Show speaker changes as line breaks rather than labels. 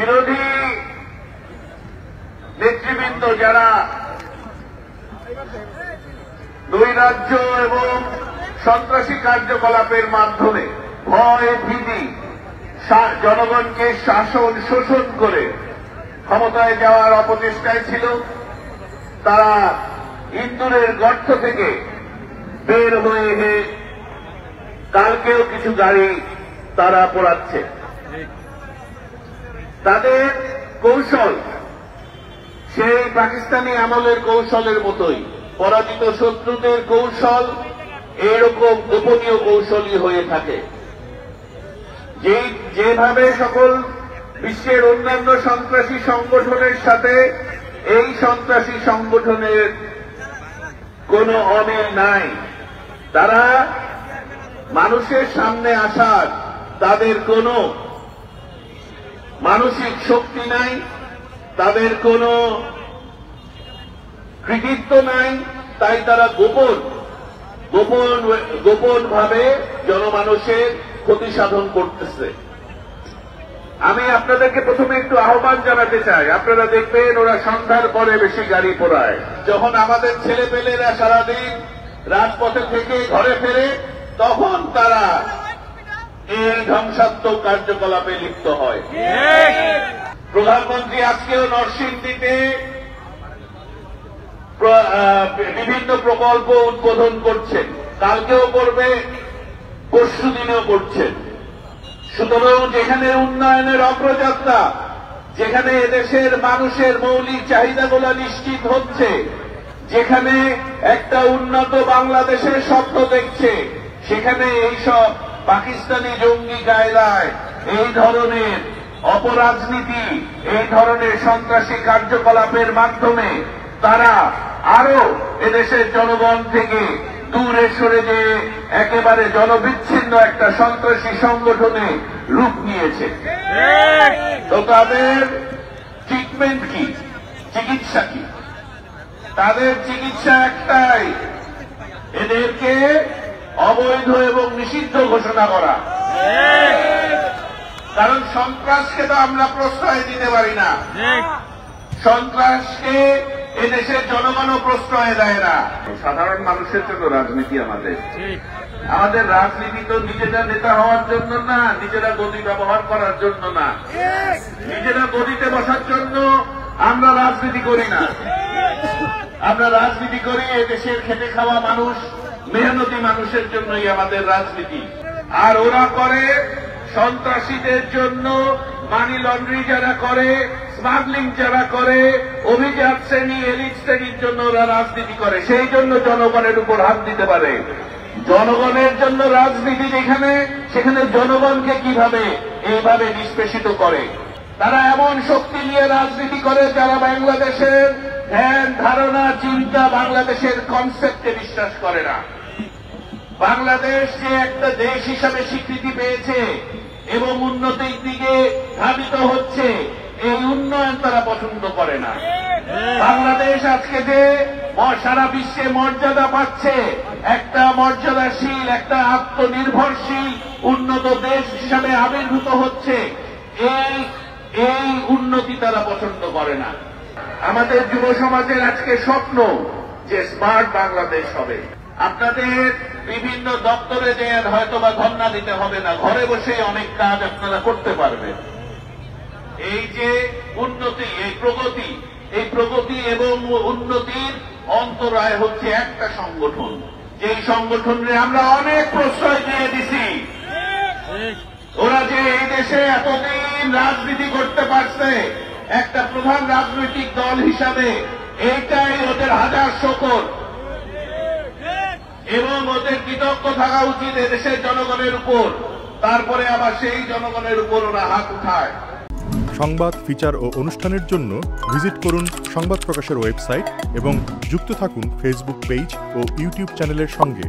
বিরোধী নেতৃবৃন্দ যারা দুই রাজ্য এবং সন্ত্রাসী কার্যকলাপের মাধ্যমে ভয় ভীতি জনগণকে শাসন শোষণ করে ক্ষমতায় যাওয়ার অপচেষ্টায় ছিল, তারা ইন্দুরের গর্ত থেকে বের হয়ে কালকেও কিছু গাড়ি তারা পোড়াচ্ছে। তাদের কৌশল সেই পাকিস্তানি আমলের কৌশলের মতোই, পরাজিত শত্রুদের কৌশল এরকম গোপনীয় কৌশলই হয়ে থাকে। যেভাবে সকল বিশ্বের অন্যান্য সন্ত্রাসী সংগঠনের সাথে এই সন্ত্রাসী সংগঠনের কোনো অমিল নাই, তারা মানুষের সামনে আসার তাদের কোনো মানসিক শক্তি নাই, তাদের কোনো কৃতিত্ব নাই, তাই তারা গোপন ভাবে জনমানুষের ক্ষতি সাধন করতেছে। আমি আপনাদেরকে প্রথমে একটু আহ্বান জানাতে চাই, আপনারা দেখবেন ওরা সন্ধ্যার পরে বেশি গাড়ি পোড়ায়। যখন আমাদের ছেলেপেলেরা সারাদিন রাজপথে থেকে ঘরে ফেরে, তখন তারা এই ধ্বংসাত্মক কার্যকলাপে লিপ্ত হয়। প্রধানমন্ত্রী আজকেও নরসিংদীতে বিভিন্ন প্রকল্প উদ্বোধন করছেন, কালকেও করবে, পরশু দিনেও করছেন। সুতরাং যেখানে উন্নয়নের অগ্রযাত্রা, যেখানে এদেশের মানুষের মৌলিক চাহিদাগুলো নিশ্চিত হচ্ছে, যেখানে একটা উন্নত বাংলাদেশের স্বপ্ন দেখছে, সেখানে এইসব পাকিস্তানি জঙ্গি কায়দায় এই ধরনের অপরাজনীতি, এই ধরনের সন্ত্রাসী কার্যকলাপের মাধ্যমে তারা আরো এদেশের জনগণ থেকে দূরে সরে যেয়ে একেবারে জনবিচ্ছিন্ন একটা সন্ত্রাসী সংগঠনে রূপ নিয়েছে। তো তাদের ট্রিটমেন্ট কি, চিকিৎসা কি? তাদের চিকিৎসা একটাই, এদেরকে অবৈধ এবং নিষিদ্ধ ঘোষণা করা। কারণ সন্ত্রাসকে তো আমরা প্রশ্রয় দিতে পারি না, সন্ত্রাসকে এদেশের জনগণও প্রশ্রয় দেয় না। সাধারণ মানুষের জন্য রাজনীতি আমাদের রাজনীতি তো নিজেরা নেতা হওয়ার জন্য না, নিজেরা গদি ব্যবহার করার জন্য না, নিজেরা গদিতে বসার জন্য আমরা রাজনীতি করি না। আমরা রাজনীতি করি এদেশের খেটে খাওয়া মানুষ, মেহনতি মানুষের জন্যই আমাদের রাজনীতি। আর ওরা করে সন্ত্রাসীদের জন্য, মানি লন্ডারিং যারা করে, স্মাগলিং যারা করে, অভিজাত শ্রেণী, এলিট শ্রেণীর জন্য ওরা রাজনীতি করে। সেই জন্য জনগণের উপর হাত দিতে পারে। জনগণের জন্য রাজনীতি যেখানে, সেখানে জনগণকে কিভাবে এইভাবে নিষ্পেষিত করে। তারা এমন শক্তি নিয়ে রাজনীতি করে যারা বাংলাদেশের ধ্যান ধারণা চিন্তা, বাংলাদেশের কনসেপ্টে বিশ্বাস করে না। বাংলাদেশ যে একটা দেশ হিসাবে স্বীকৃতি পেয়েছে এবং উন্নতির দিকে ধাবিত হচ্ছে, এই উন্নয়ন তারা পছন্দ করে না। বাংলাদেশ আজকে যে সারা বিশ্বে মর্যাদা পাচ্ছে, একটা মর্যাদাশীল, একটা আত্মনির্ভরশীল উন্নত দেশ হিসাবে আবির্ভূত হচ্ছে, এই উন্নতি তারা পছন্দ করে না। আমাদের যুব সমাজের আজকে স্বপ্ন যে স্মার্ট বাংলাদেশ হবে। আপনাদের বিভিন্ন দপ্তরে যে হয়তোবা ধর্ণা দিতে হবে না, ঘরে বসে অনেক কাজ আপনারা করতে পারবেন। এই যে উন্নতি, এই প্রগতি এবং উন্নতির অন্তরায় হচ্ছে একটা সংগঠন, যেই সংগঠনে আমরা অনেক প্রশ্রয় দিয়ে দিছি। ওরা যে এই দেশে এতদিন রাজনীতি করতে পারছে একটা প্রধান রাজনৈতিক দল হিসাবে, এইটাই ওদের হাজার শকর এবং ওদের কৃতজ্ঞ থাকা উচিত এদেশের জনগণের উপর। তারপরে আবার সেই জনগণের উপর ওরা হাত উঠায়।
সংবাদ, ফিচার ও অনুষ্ঠানের জন্য ভিজিট করুন সংবাদ প্রকাশের ওয়েবসাইট এবং যুক্ত থাকুন ফেসবুক পেজ ও ইউটিউব চ্যানেলের সঙ্গে।